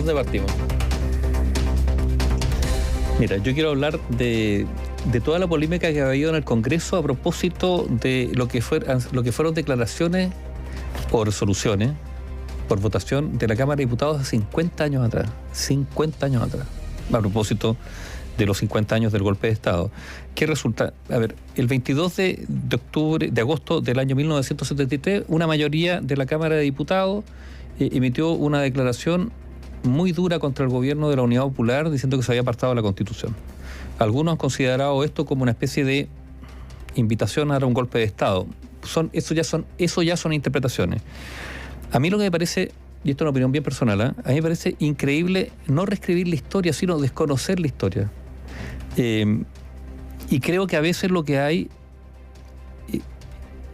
¿Dónde partimos? Mira, yo quiero hablar de toda la polémica que ha habido en el Congreso a propósito de lo que fueron declaraciones o resoluciones por votación de la Cámara de Diputados hace 50 años atrás. 50 años atrás. A propósito de los 50 años del golpe de Estado. ¿Qué resulta? A ver, el 22 de agosto del año 1973, una mayoría de la Cámara de Diputados emitió una declaración muy dura contra el gobierno de la Unidad Popular, diciendo que se había apartado de la Constitución. Algunos han considerado esto como una especie de invitación a dar un golpe de Estado. Eso ya son interpretaciones. A mí lo que me parece, y esto es una opinión bien personal, a mí me parece increíble no reescribir la historia, sino desconocer la historia. Y creo que a veces lo que hay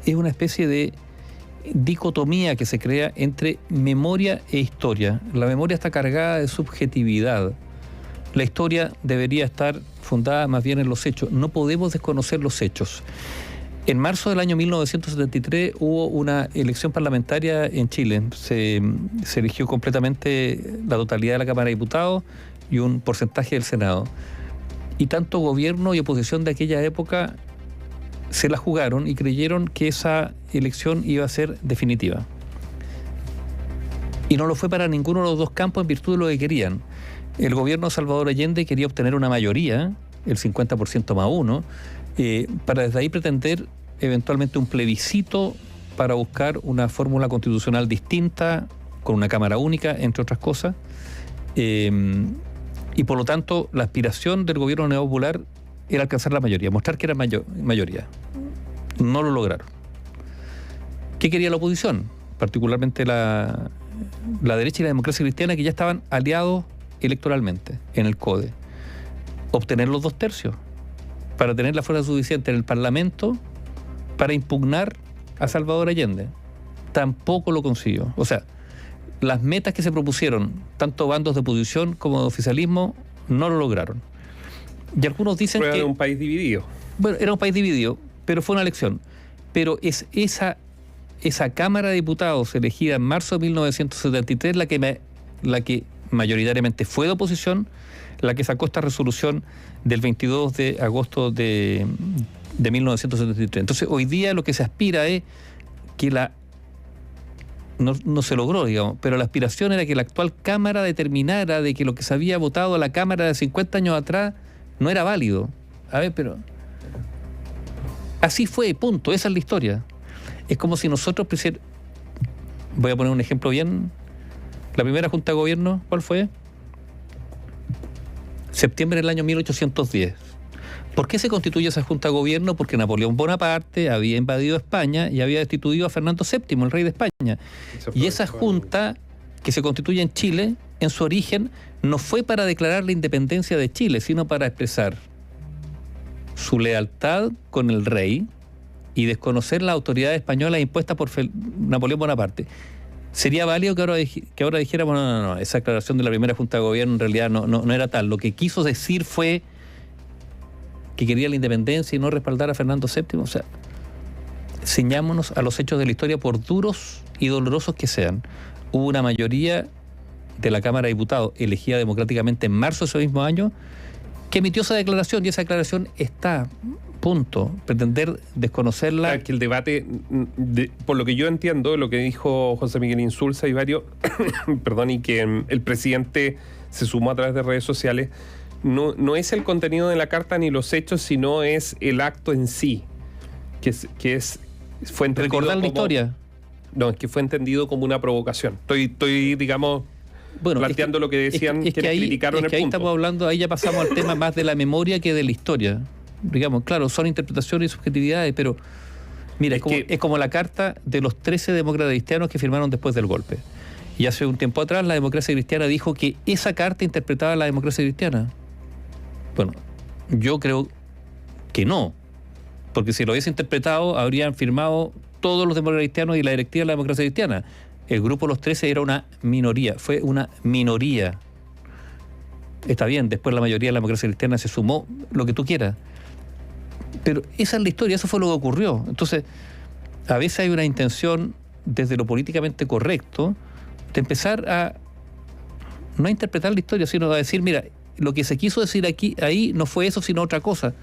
es una especie de dicotomía que se crea entre memoria e historia. La memoria está cargada de subjetividad. La historia debería estar fundada más bien en los hechos. No podemos desconocer los hechos. En marzo del año 1973 hubo una elección parlamentaria en Chile. Se eligió completamente la totalidad de la Cámara de Diputados y un porcentaje del Senado. Y tanto gobierno y oposición de aquella época se la jugaron y creyeron que esa elección iba a ser definitiva. Y no lo fue para ninguno de los dos campos en virtud de lo que querían. El gobierno de Salvador Allende quería obtener una mayoría, el 50% más uno, para desde ahí pretender eventualmente un plebiscito para buscar una fórmula constitucional distinta, con una Cámara única, entre otras cosas. Y por lo tanto, la aspiración del gobierno neopopular era alcanzar la mayoría, mostrar que era mayoría. No lo lograron. ¿Qué quería la oposición? Particularmente la derecha y la democracia cristiana, que ya estaban aliados electoralmente en el CODE. Obtener los 2/3 para tener la fuerza suficiente en el Parlamento para impugnar a Salvador Allende. Tampoco lo consiguió. O sea, las metas que se propusieron, tanto bandos de oposición como de oficialismo, no lo lograron. Y algunos dicen que era un país dividido. Bueno, era un país dividido, pero fue una elección. Pero es esa Cámara de Diputados elegida en marzo de 1973 la que mayoritariamente fue de oposición, la que sacó esta resolución del 22 de agosto de 1973. Entonces, hoy día lo que se aspira es que no se logró, digamos, pero la aspiración era que la actual Cámara determinara de que lo que se había votado a la Cámara de 50 años atrás no era válido. A ver, pero así fue, punto. Esa es la historia. Es como si nosotros voy a poner un ejemplo bien. La primera Junta de Gobierno, ¿cuál fue? Septiembre del año 1810. ¿Por qué se constituye esa Junta de Gobierno? Porque Napoleón Bonaparte había invadido España y había destituido a Fernando VII, el rey de España. Y esa Junta que se constituye en Chile, en su origen, no fue para declarar la independencia de Chile, sino para expresar su lealtad con el rey y desconocer las autoridades españolas impuestas por Napoleón Bonaparte. ¿Sería válido que ahora dijéramos no, esa aclaración de la primera Junta de Gobierno en realidad no era tal? Lo que quiso decir fue que quería la independencia y no respaldar a Fernando VII. O sea, ciñámonos a los hechos de la historia, por duros y dolorosos que sean. Hubo una mayoría de la Cámara de Diputados elegida democráticamente en marzo de ese mismo año que emitió esa declaración, y esa declaración está, punto. Pretender desconocerla... Claro, que el debate, por lo que yo entiendo, lo que dijo José Miguel Insulza y varios, perdón, y que el presidente se sumó a través de redes sociales, no es el contenido de la carta ni los hechos, sino es el acto en sí, fue entendido recordar la historia. No, es que fue entendido como una provocación. Estoy digamos, planteando lo que decían quienes criticaron el punto. Ahí estamos hablando, ahí ya pasamos al tema más de la memoria que de la historia. Digamos, claro, son interpretaciones y subjetividades, pero mira, es como la carta de los 13 demócratas cristianos que firmaron después del golpe. Y hace un tiempo atrás la democracia cristiana dijo que esa carta interpretaba a la democracia cristiana. Bueno, yo creo que no, porque si lo hubiese interpretado habrían firmado todos los demócratas cristianos y la directiva de la democracia cristiana. El grupo de los 13 era una minoría, fue una minoría. Está bien, después la mayoría de la democracia cristiana se sumó, lo que tú quieras. Pero esa es la historia, eso fue lo que ocurrió. Entonces, a veces hay una intención, desde lo políticamente correcto, de empezar no a interpretar la historia, sino a decir, mira, lo que se quiso decir ahí no fue eso, sino otra cosa.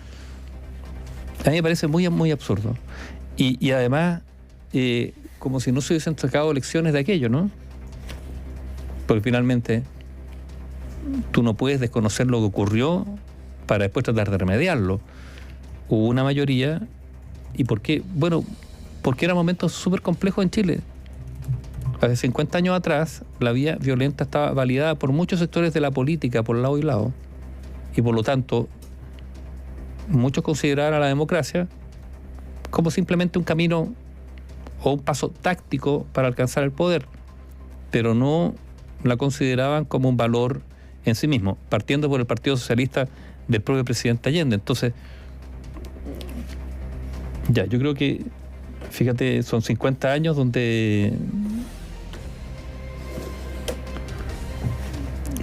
A mí me parece muy, muy absurdo. Y además, como si no se hubiesen sacado lecciones de aquello, ¿no? Porque finalmente tú no puedes desconocer lo que ocurrió para después tratar de remediarlo. Hubo una mayoría, ¿y por qué? Bueno, porque eran momentos súper complejos en Chile. Hace 50 años atrás, la vía violenta estaba validada por muchos sectores de la política, por lado y lado, y por lo tanto, muchos consideraban a la democracia como simplemente un camino o un paso táctico para alcanzar el poder, pero no la consideraban como un valor en sí mismo, partiendo por el Partido Socialista del propio presidente Allende. Entonces, ya, yo creo que, fíjate, son 50 años donde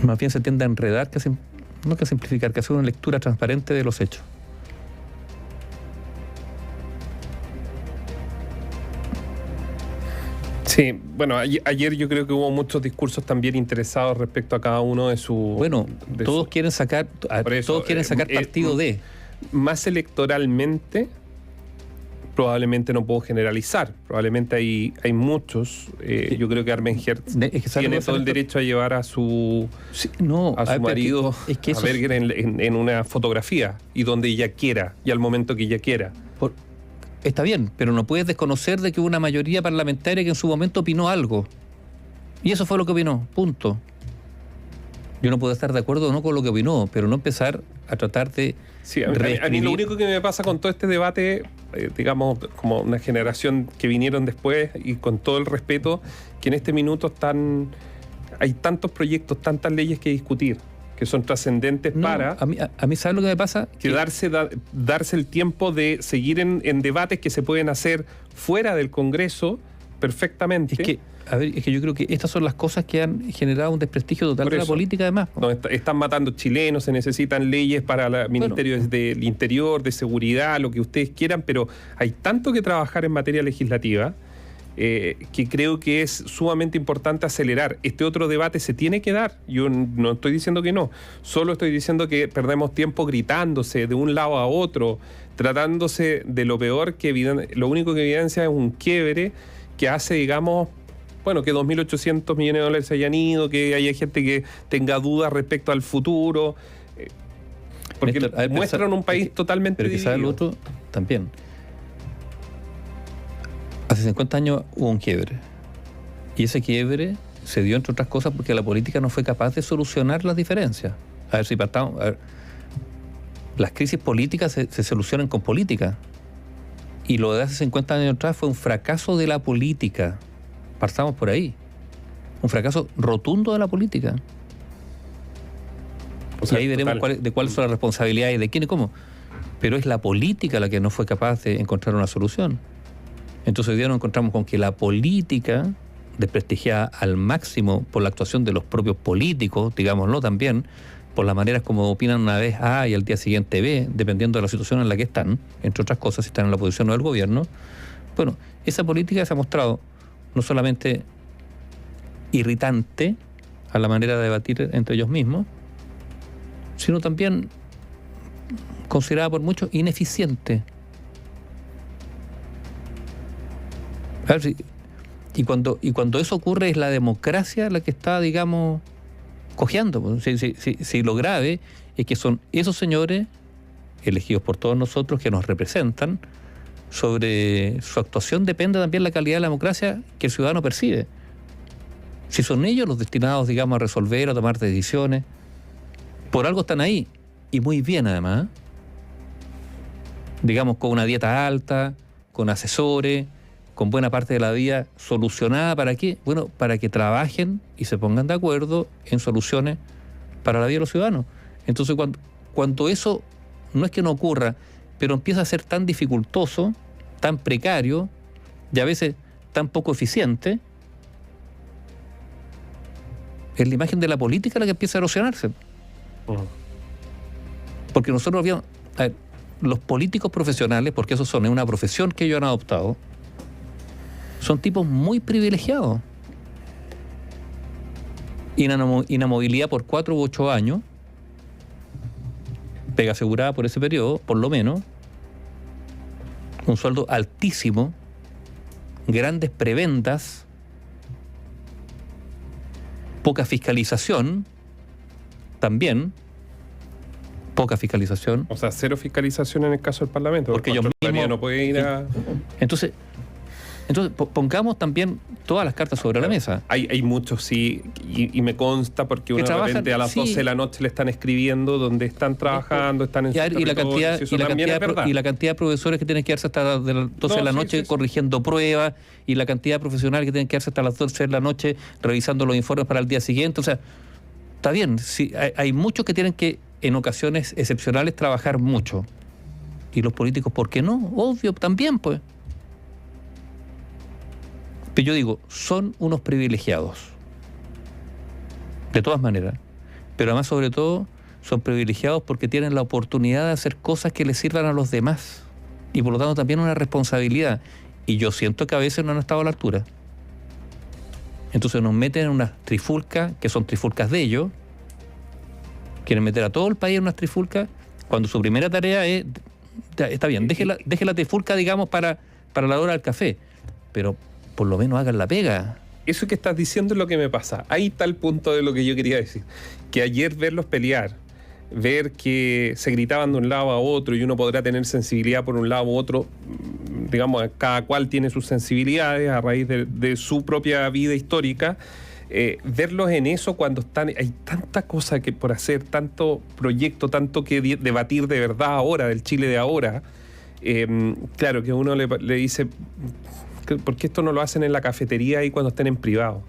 más bien se tiende a enredar, no que a simplificar, que hacer una lectura transparente de los hechos. Sí, bueno, ayer yo creo que hubo muchos discursos también interesados respecto a cada uno de sus... Bueno, todos quieren sacar partido de... Más electoralmente, probablemente no puedo generalizar. Probablemente hay muchos. Yo creo que Armen Hertz tiene todo el derecho a llevar a su marido a Berger en una fotografía y donde ella quiera y al momento que ella quiera. Está bien, pero no puedes desconocer de que hubo una mayoría parlamentaria que en su momento opinó algo. Y eso fue lo que opinó, punto. Yo no puedo estar de acuerdo o no con lo que opinó, pero no empezar a tratar de... Sí, a mí lo único que me pasa con todo este debate, digamos, como una generación que vinieron después, y con todo el respeto, que en este minuto hay tantos proyectos, tantas leyes que discutir, que son trascendentes para... A mí ¿sabes lo que me pasa? Que darse el tiempo de seguir en debates que se pueden hacer fuera del Congreso perfectamente. Es que yo creo que estas son las cosas que han generado un desprestigio total de la política, además. No, están matando chilenos, se necesitan leyes para el Ministerio del Interior, de Seguridad, lo que ustedes quieran, pero hay tanto que trabajar en materia legislativa que creo que es sumamente importante acelerar. Este otro debate se tiene que dar. Yo no estoy diciendo que no, solo estoy diciendo que perdemos tiempo gritándose de un lado a otro, tratándose de lo peor, lo único que evidencia es un quiebre que hace, digamos, bueno, que 2.800 millones de dólares se hayan ido, que haya gente que tenga dudas respecto al futuro, porque Néstor, muestran un país totalmente dividido. Pero quizás el otro también. Hace 50 años hubo un quiebre. Y ese quiebre se dio, entre otras cosas, porque la política no fue capaz de solucionar las diferencias. A ver si partamos. Las crisis políticas se solucionan con política. Y lo de hace 50 años atrás fue un fracaso de la política. Partamos por ahí. Un fracaso rotundo de la política. O sea, y ahí veremos de cuáles son las responsabilidades, de quién y cómo. Pero es la política la que no fue capaz de encontrar una solución. Entonces hoy día nos encontramos con que la política, desprestigiada al máximo por la actuación de los propios políticos, digámoslo también, por las maneras como opinan una vez A y al día siguiente B, dependiendo de la situación en la que están, entre otras cosas, si están en la oposición o del gobierno. Bueno, esa política se ha mostrado no solamente irritante a la manera de debatir entre ellos mismos, sino también considerada por muchos ineficiente. Y cuando eso ocurre es la democracia la que está, digamos, cojeando. Si lo grave es que son esos señores elegidos por todos nosotros que nos representan, sobre su actuación depende también la calidad de la democracia que el ciudadano percibe. Si son ellos los destinados, digamos, a resolver, a tomar decisiones, por algo están ahí, y muy bien además, digamos, con una dieta alta, con asesores, con buena parte de la vida solucionada. ¿Para qué? Bueno, para que trabajen y se pongan de acuerdo en soluciones para la vida de los ciudadanos. Entonces, cuando eso no es que no ocurra, pero empieza a ser tan dificultoso, tan precario y a veces tan poco eficiente, es la imagen de la política la que empieza a erosionarse. Porque nosotros habíamos... los políticos profesionales, porque eso es una profesión que ellos han adoptado, son tipos muy privilegiados. inamovilidad por 4 u 8 años, pega asegurada por ese periodo, por lo menos, un sueldo altísimo, grandes prebendas, poca fiscalización, también, poca fiscalización. O sea, cero fiscalización en el caso del Parlamento. Porque ellos mismos no puede ir a... Entonces pongamos también todas las cartas sobre la mesa. Hay muchos, sí, y me consta porque uno de repente a las 12 de la noche le están escribiendo donde están trabajando, están en su territorio, y la cantidad de profesores que tienen que quedarse hasta las 12 de la noche corrigiendo pruebas, y la cantidad de profesionales que tienen que quedarse hasta las 12 de la noche revisando los informes para el día siguiente. O sea, está bien, sí, hay muchos que tienen que, en ocasiones excepcionales, trabajar mucho. Y los políticos, ¿por qué no? Obvio, también, pues. Pero yo digo, son unos privilegiados. De todas maneras. Pero además, sobre todo, son privilegiados porque tienen la oportunidad de hacer cosas que les sirvan a los demás. Y por lo tanto también una responsabilidad. Y yo siento que a veces no han estado a la altura. Entonces nos meten en unas trifulcas, que son trifulcas de ellos. Quieren meter a todo el país en unas trifulcas, cuando su primera tarea es... Está bien, deje la trifulca, digamos, para la hora del café. Pero por lo menos hagan la pega. Eso que estás diciendo es lo que me pasa. Ahí está el punto de lo que yo quería decir. Que ayer verlos pelear, ver que se gritaban de un lado a otro y uno podrá tener sensibilidad por un lado u otro, digamos, cada cual tiene sus sensibilidades a raíz de su propia vida histórica, verlos en eso cuando hay tanta cosa que por hacer, tanto proyecto, tanto que debatir de verdad ahora, del Chile de ahora, claro que uno le dice... ¿Por qué esto no lo hacen en la cafetería y cuando estén en privado?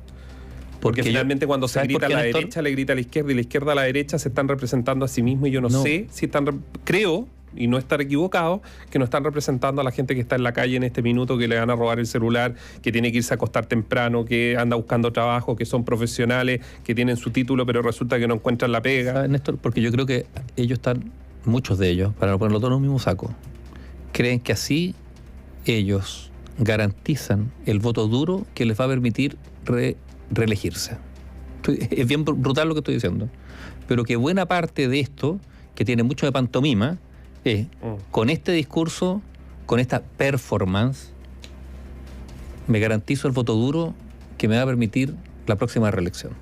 Porque finalmente cuando se grita a la derecha, le grita a la izquierda, y la izquierda a la derecha se están representando a sí mismos, y yo no sé si están... Creo, y no estar equivocado, que no están representando a la gente que está en la calle en este minuto, que le van a robar el celular, que tiene que irse a acostar temprano, que anda buscando trabajo, que son profesionales, que tienen su título, pero resulta que no encuentran la pega. ¿Sabes, Néstor? Porque yo creo que ellos están, muchos de ellos, para no ponerlo todo en un mismo saco, creen que así ellos garantizan el voto duro que les va a permitir reelegirse. Es bien brutal lo que estoy diciendo, pero que buena parte de esto, que tiene mucho de pantomima, es con este discurso, con esta performance, me garantizo el voto duro que me va a permitir la próxima reelección.